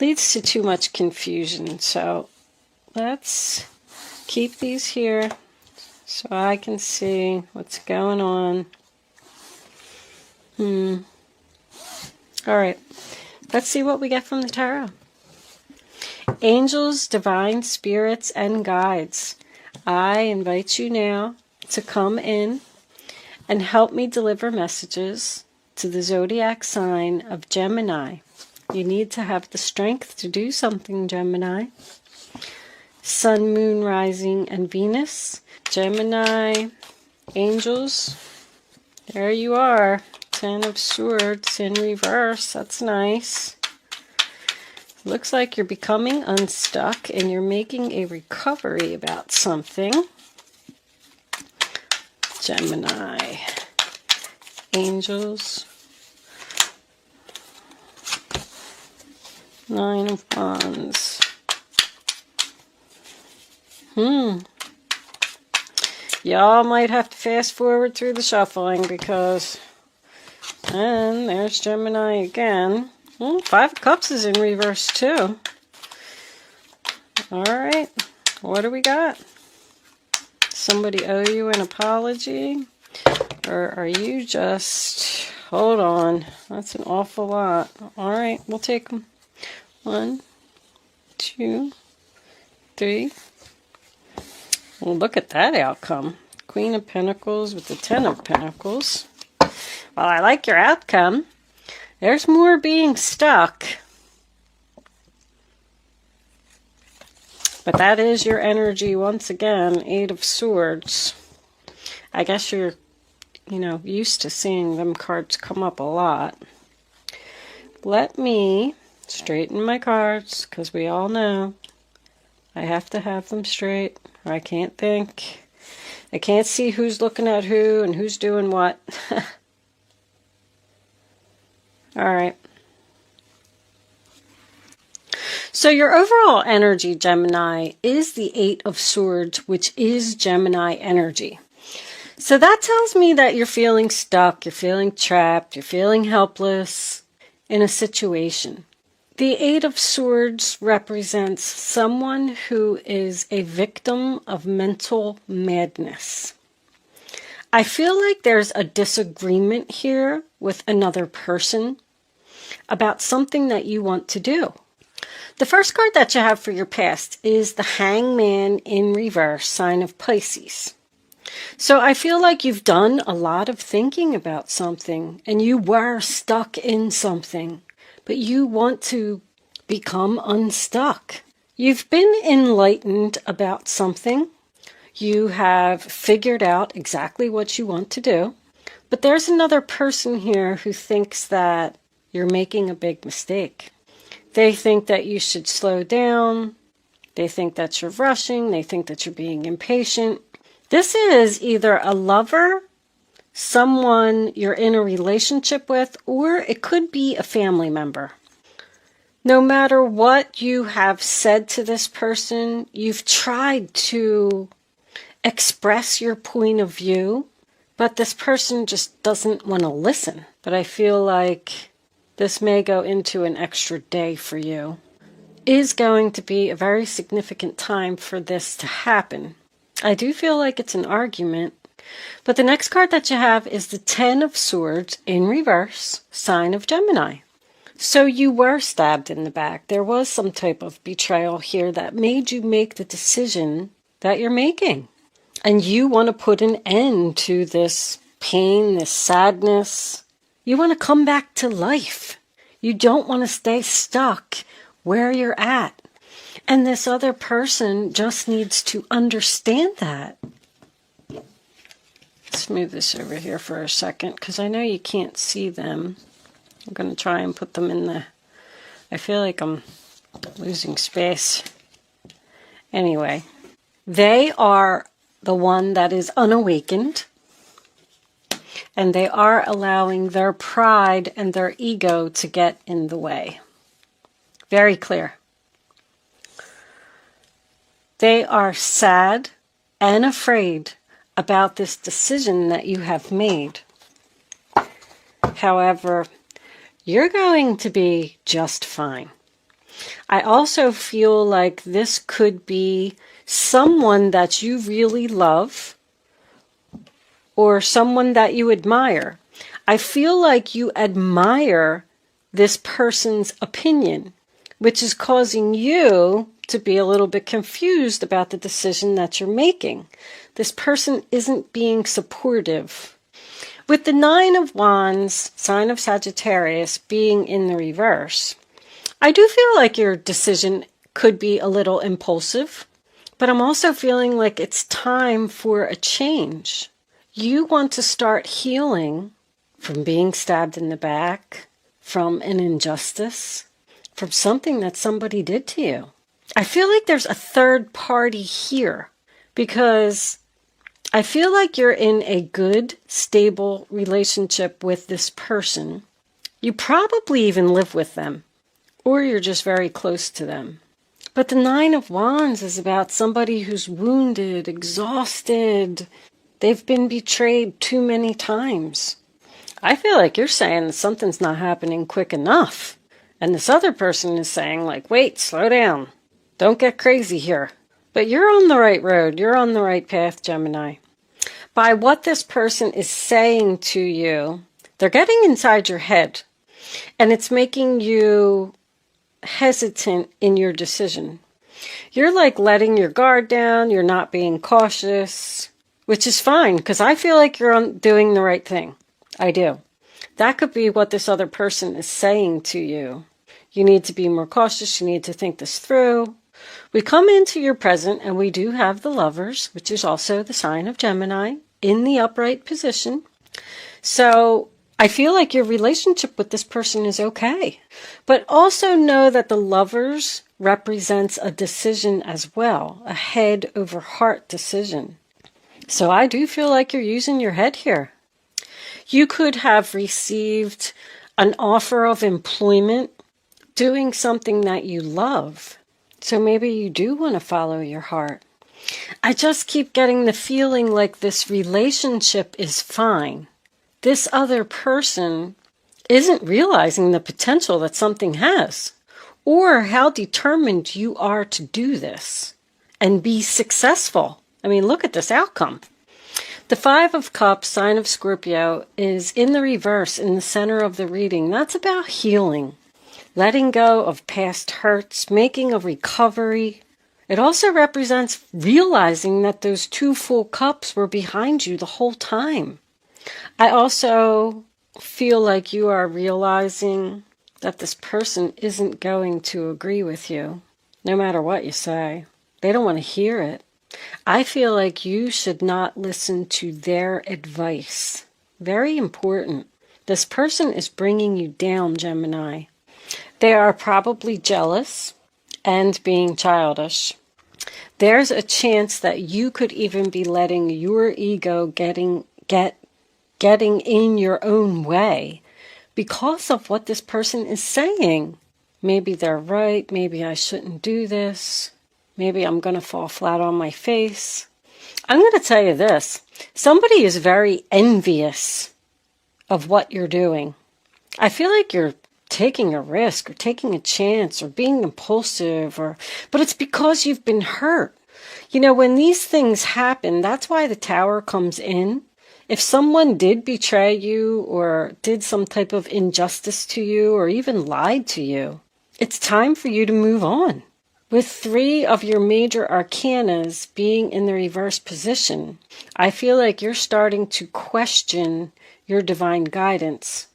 leads to too much confusion. So let's keep these here so I can see what's going on. All right, let's see what we get from the tarot. Angels, divine spirits, and guides, I invite you now to come in and help me deliver messages to the zodiac sign of Gemini. You need to have the strength to do something, Gemini. Sun, Moon, Rising, and Venus. Gemini, angels, there you are. 10 of Swords in reverse. That's nice. Looks like you're becoming unstuck and you're making a recovery about something. Gemini, angels, 9 of Wands. Y'all might have to fast forward through the shuffling because, and there's Gemini again. 5 of Cups is in reverse too. All right, what do we got? Somebody owe you an apology? Or are you just, hold on, that's an awful lot. All right, we'll take them. 1, 2, 3. Well, look at that outcome. Queen of Pentacles with the 10 of Pentacles. Well, I like your outcome. There's more being stuck. But that is your energy once again. 8 of Swords. I guess you're, used to seeing them cards come up a lot. Let me straighten my cards, because we all know I have to have them straight, or I can't think. I can't see who's looking at who and who's doing what. All right. So your overall energy, Gemini, is the 8 of Swords, which is Gemini energy. So that tells me that you're feeling stuck, you're feeling trapped, you're feeling helpless in a situation. The 8 of Swords represents someone who is a victim of mental madness. I feel like there's a disagreement here with another person about something that you want to do. The first card that you have for your past is the Hangman in reverse, sign of Pisces. So I feel like you've done a lot of thinking about something and you were stuck in something, but you want to become unstuck. You've been enlightened about something. You have figured out exactly what you want to do, but there's another person here who thinks that you're making a big mistake. They think that you should slow down. They think that you're rushing. They think that you're being impatient. This is either a lover, someone you're in a relationship with, or it could be a family member. No matter what you have said to this person, you've tried to express your point of view, but this person just doesn't want to listen. But I feel like this may go into an extra day for you. It is going to be a very significant time for this to happen. I do feel like it's an argument. But the next card that you have is the 10 of Swords in reverse, sign of Gemini. So you were stabbed in the back. There was some type of betrayal here that made you make the decision that you're making. And you want to put an end to this pain, this sadness. You want to come back to life. You don't want to stay stuck where you're at. And this other person just needs to understand that. Let's move this over here for a second because I know you can't see them. I'm going to try and put them in the... I feel like I'm losing space. Anyway, they are the one that is unawakened. And they are allowing their pride and their ego to get in the way. Very clear. They are sad and afraid about this decision that you have made. However, you're going to be just fine. I also feel like this could be someone that you really love or someone that you admire. I feel like you admire this person's opinion, which is causing you to be a little bit confused about the decision that you're making. This person isn't being supportive. With the Nine of Wands, sign of Sagittarius, being in the reverse, I do feel like your decision could be a little impulsive, but I'm also feeling like it's time for a change. You want to start healing from being stabbed in the back, from an injustice, from something that somebody did to you. I feel like there's a third party here because I feel like you're in a good, stable relationship with this person. You probably even live with them, or you're just very close to them. But the Nine of Wands is about somebody who's wounded, exhausted. They've been betrayed too many times. I feel like you're saying that something's not happening quick enough. And this other person is saying, like, wait, slow down. Don't get crazy here. But you're on the right road. You're on the right path, Gemini. By what this person is saying to you, they're getting inside your head. And it's making you hesitant in your decision. You're like letting your guard down. You're not being cautious, which is fine because I feel like you're doing the right thing. I do. That could be what this other person is saying to you. You need to be more cautious. You need to think this through. We come into your present and we do have the Lovers, which is also the sign of Gemini, in the upright position. So I feel like your relationship with this person is okay. But also know that the Lovers represents a decision as well, a head over heart decision. So I do feel like you're using your head here. You could have received an offer of employment doing something that you love. So maybe you do want to follow your heart. I just keep getting the feeling like this relationship is fine. This other person isn't realizing the potential that something has, or how determined you are to do this and be successful. I mean, look at this outcome. The Five of Cups, sign of Scorpio, is in the reverse in the center of the reading. That's about healing, letting go of past hurts, making a recovery. It also represents realizing that those two full cups were behind you the whole time. I also feel like you are realizing that this person isn't going to agree with you, no matter what you say. They don't want to hear it. I feel like you should not listen to their advice. Very important. This person is bringing you down, Gemini. They are probably jealous and being childish. There's a chance that you could even be letting your ego getting in your own way because of what this person is saying. Maybe they're right. Maybe I shouldn't do this. Maybe I'm going to fall flat on my face. I'm going to tell you this. Somebody is very envious of what you're doing. I feel like you're taking a risk or taking a chance or being impulsive, but it's because you've been hurt. You know, when these things happen, that's why the Tower comes in. If someone did betray you or did some type of injustice to you or even lied to you, it's time for you to move on. With three of your major arcanas being in the reverse position, I feel like you're starting to question your divine guidance.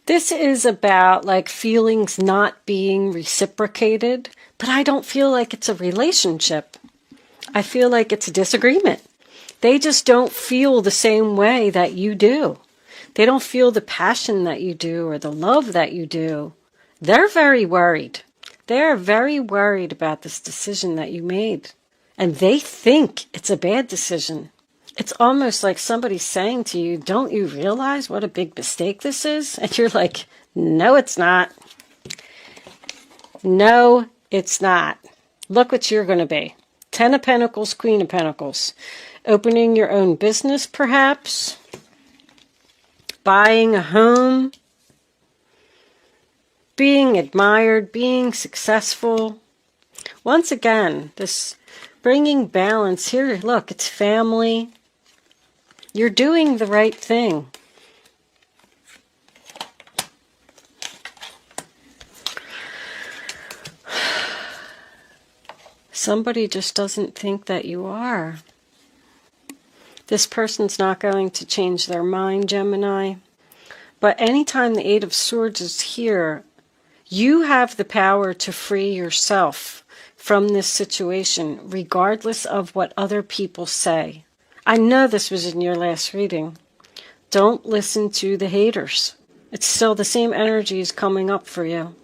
This is about like feelings not being reciprocated, but I don't feel like it's a relationship. I feel like it's a disagreement. They just don't feel the same way that you do. They don't feel the passion that you do or the love that you do. They're very worried. They're very worried about this decision that you made. And they think it's a bad decision. It's almost like somebody saying to you, don't you realize what a big mistake this is? And you're like, no, it's not. No, it's not. Look what you're going to be. 10 of Pentacles, Queen of Pentacles. Opening your own business, perhaps. Buying a home. being admired, being successful. Once again, this bringing balance here. Look, it's family. You're doing the right thing. Somebody just doesn't think that you are. This person's not going to change their mind, Gemini. But anytime the Eight of Swords is here, you have the power to free yourself from this situation, regardless of what other people say. I know this was in your last reading. Don't listen to the haters. It's still the same energy is coming up for you.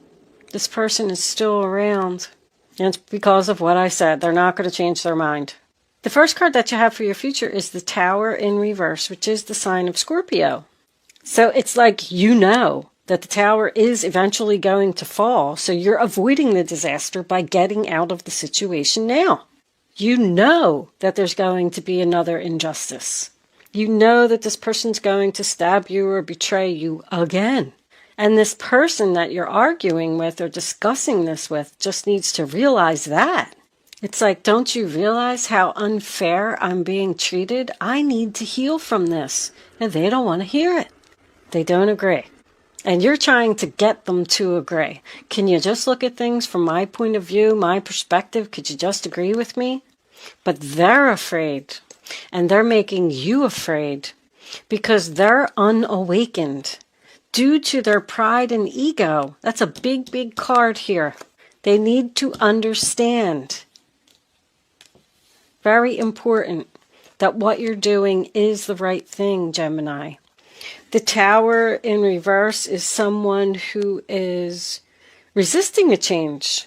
This person is still around. And it's because of what I said. They're not going to change their mind. The first card that you have for your future is the Tower in reverse, which is the sign of Scorpio. So it's like you know that the tower is eventually going to fall, so you're avoiding the disaster by getting out of the situation now. You know that there's going to be another injustice. You know that this person's going to stab you or betray you again. And this person that you're arguing with or discussing this with just needs to realize that. It's like, don't you realize how unfair I'm being treated? I need to heal from this. And they don't want to hear it. They don't agree. And you're trying to get them to agree. Can you just look at things from my point of view, my perspective? Could you just agree with me? But they're afraid. And they're making you afraid because they're unawakened due to their pride and ego. That's a big, big card here. They need to understand. Very important that what you're doing is the right thing, Gemini. The Tower in reverse is someone who is resisting a change,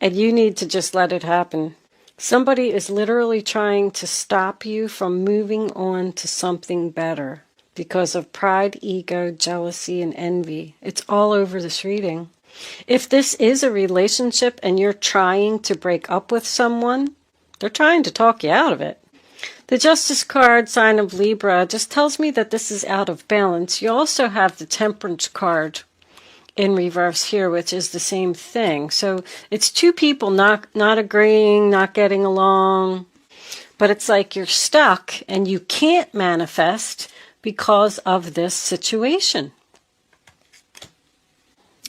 and you need to just let it happen. Somebody is literally trying to stop you from moving on to something better because of pride, ego, jealousy, and envy. It's all over this reading. If this is a relationship and you're trying to break up with someone, they're trying to talk you out of it. The Justice card, sign of Libra, just tells me that this is out of balance. You also have the Temperance card in reverse here, which is the same thing. So it's two people not agreeing, not getting along. But it's like you're stuck and you can't manifest because of this situation.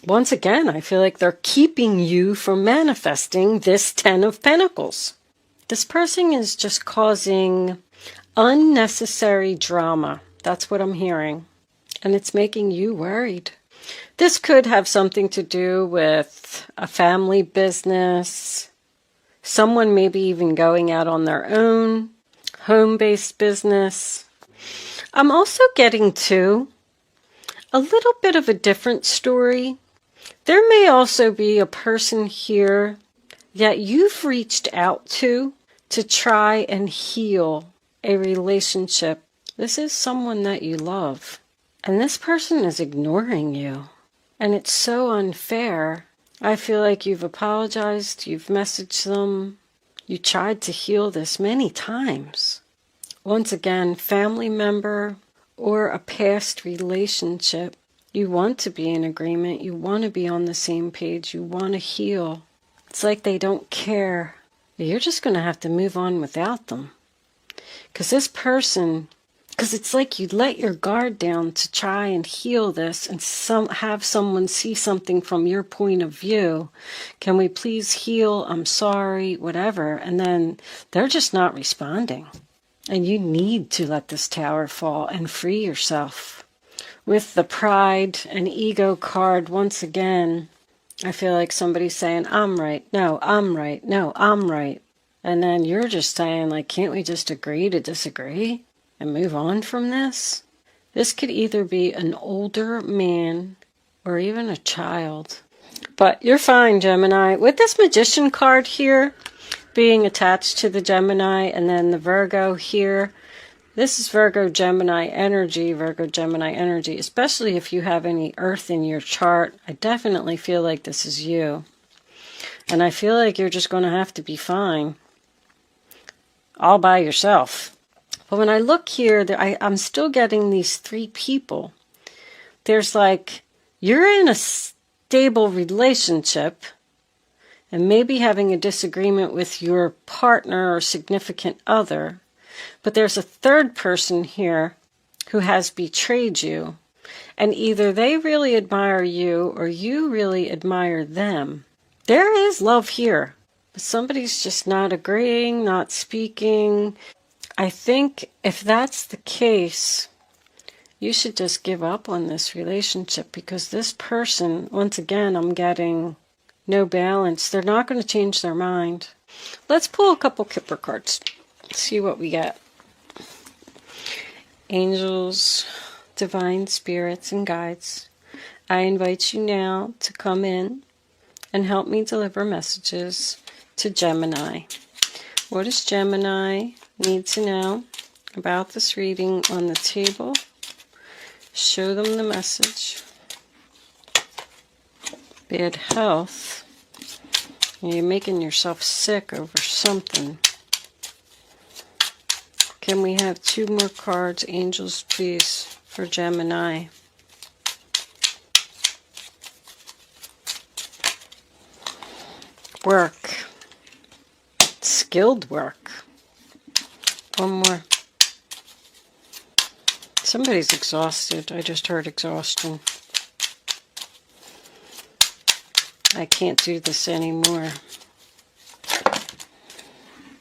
Once again, I feel like they're keeping you from manifesting this Ten of Pentacles. This person is just causing unnecessary drama. That's what I'm hearing. And it's making you worried. This could have something to do with a family business, someone maybe even going out on their own, home-based business. I'm also getting to a little bit of a different story. There may also be a person here that you've reached out to try and heal a relationship. This is someone that you love. And this person is ignoring you. And it's so unfair. I feel like you've apologized, you've messaged them, you tried to heal this many times. Once again, family member or a past relationship. You want to be in agreement, you want to be on the same page, you want to heal. It's like they don't care. You're just going to have to move on without them. Because this person, because it's like you let your guard down to try and heal this and have someone see something from your point of view. Can we please heal? I'm sorry, whatever. And then they're just not responding. And you need to let this tower fall and free yourself. With the pride and ego card, once again, I feel like somebody's saying, I'm right, no, I'm right, no, I'm right. And then you're just saying, like, can't we just agree to disagree and move on from this? This could either be an older man or even a child. But you're fine, Gemini. With this Magician card here being attached to the Gemini and then the Virgo here, this is Virgo Gemini energy, especially if you have any Earth in your chart. I definitely feel like this is you. And I feel like you're just going to have to be fine all by yourself. But when I look here, I'm still getting these three people. There's like, you're in stable relationship and maybe having a disagreement with your partner or significant other, but there's a third person here who has betrayed you, and either they really admire you or you really admire them. There is love here, but somebody's just not agreeing, not speaking. I think if that's the case, you should just give up on this relationship, because this person, once again, I'm getting no balance. They're not going to change their mind. Let's pull a couple Kipper cards. See what we get. Angels, divine spirits, and guides, I invite you now to come in and help me deliver messages to Gemini. What does Gemini need to know about this reading on the table? Show them the message. Bad health. You're making yourself sick over something. Can we have 2 more cards, angels, please, for Gemini? Work. Skilled work. One more. Somebody's exhausted. I just heard exhaustion. I can't do this anymore.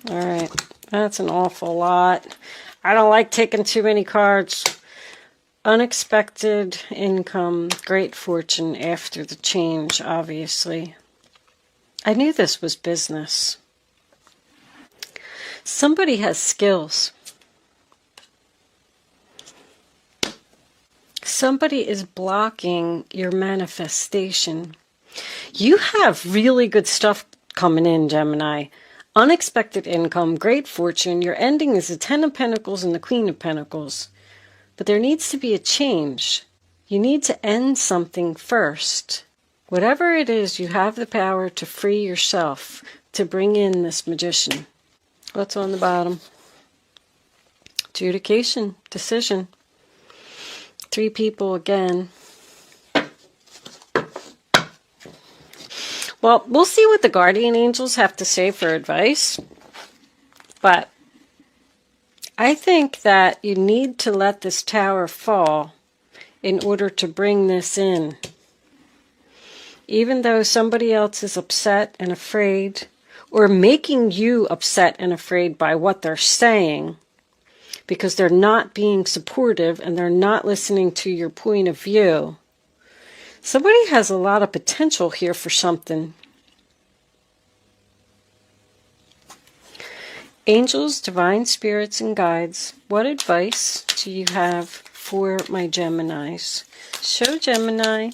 All right. That's an awful lot. I don't like taking too many cards. Unexpected income, great fortune after the change, obviously. I knew this was business. Somebody has skills. Somebody is blocking your manifestation. You have really good stuff coming in, Gemini. Unexpected income, great fortune. Your ending is the 10 of Pentacles and the Queen of Pentacles. But there needs to be a change. You need to end something first. Whatever it is, you have the power to free yourself, to bring in this Magician. What's on the bottom? Adjudication, decision. 3 people again. Well, we'll see what the guardian angels have to say for advice. But I think that you need to let this tower fall in order to bring this in. Even though somebody else is upset and afraid, or making you upset and afraid by what they're saying, because they're not being supportive and they're not listening to your point of view. Somebody has a lot of potential here for something. Angels, divine spirits, and guides, what advice do you have for my Geminis? Show Gemini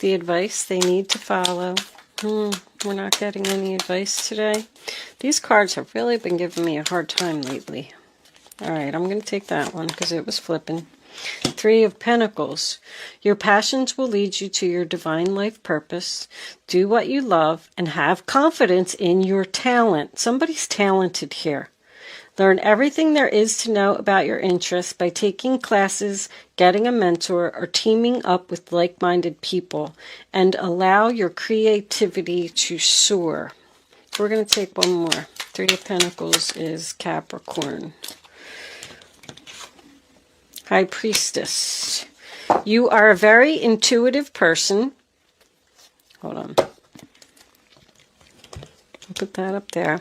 the advice they need to follow. We're not getting any advice today. These cards have really been giving me a hard time lately. All right, I'm going to take that one because it was flipping. 3 of Pentacles. Your passions will lead you to your divine life purpose. Do what you love and have confidence in your talent. Somebody's talented here. Learn everything there is to know about your interests by taking classes, getting a mentor, or teaming up with like-minded people, and allow your creativity to soar. We're going to take one more. 3 of Pentacles is Capricorn. High Priestess. You are a very intuitive person. Hold on. I'll put that up there.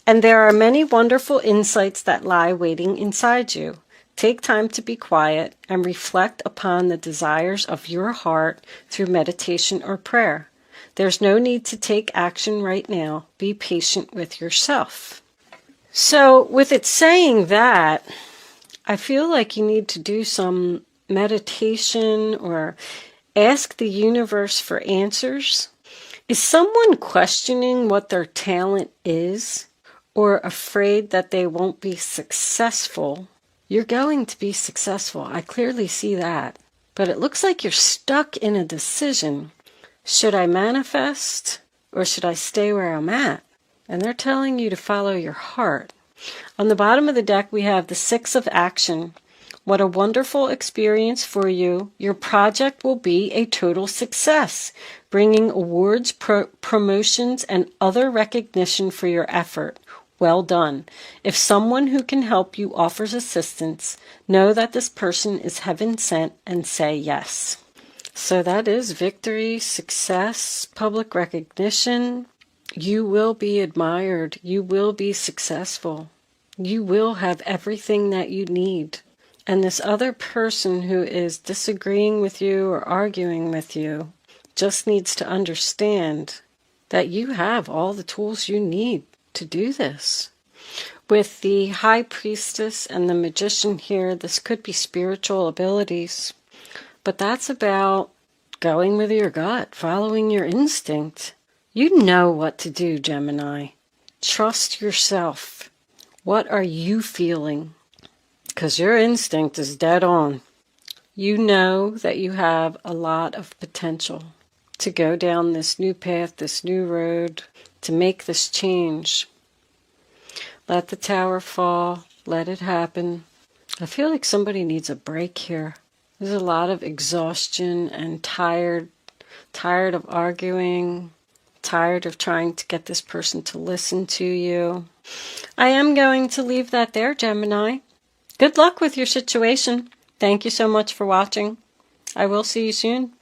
And there are many wonderful insights that lie waiting inside you. Take time to be quiet and reflect upon the desires of your heart through meditation or prayer. There's no need to take action right now. Be patient with yourself. So with it saying that, I feel like you need to do some meditation or ask the universe for answers. Is someone questioning what their talent is or afraid that they won't be successful? You're going to be successful. I clearly see that. But it looks like you're stuck in a decision. Should I manifest or should I stay where I'm at? And they're telling you to follow your heart. On the bottom of the deck, we have the 6 of Action. What a wonderful experience for you. Your project will be a total success, bringing awards, promotions, and other recognition for your effort. Well done. If someone who can help you offers assistance, know that this person is heaven sent and say yes. So that is victory, success, public recognition. You will be admired. You will be successful. You will have everything that you need. And this other person who is disagreeing with you or arguing with you just needs to understand that you have all the tools you need to do this. With the High Priestess and the Magician here, this could be spiritual abilities. But that's about going with your gut, following your instinct. You know what to do, Gemini. Trust yourself. What are you feeling? Because your instinct is dead on. You know that you have a lot of potential to go down this new path, this new road, to make this change. Let the tower fall. Let it happen. I feel like somebody needs a break here. There's a lot of exhaustion and tired of arguing, tired of trying to get this person to listen to you. I am going to leave that there, Gemini. Good luck with your situation. Thank you so much for watching. I will see you soon.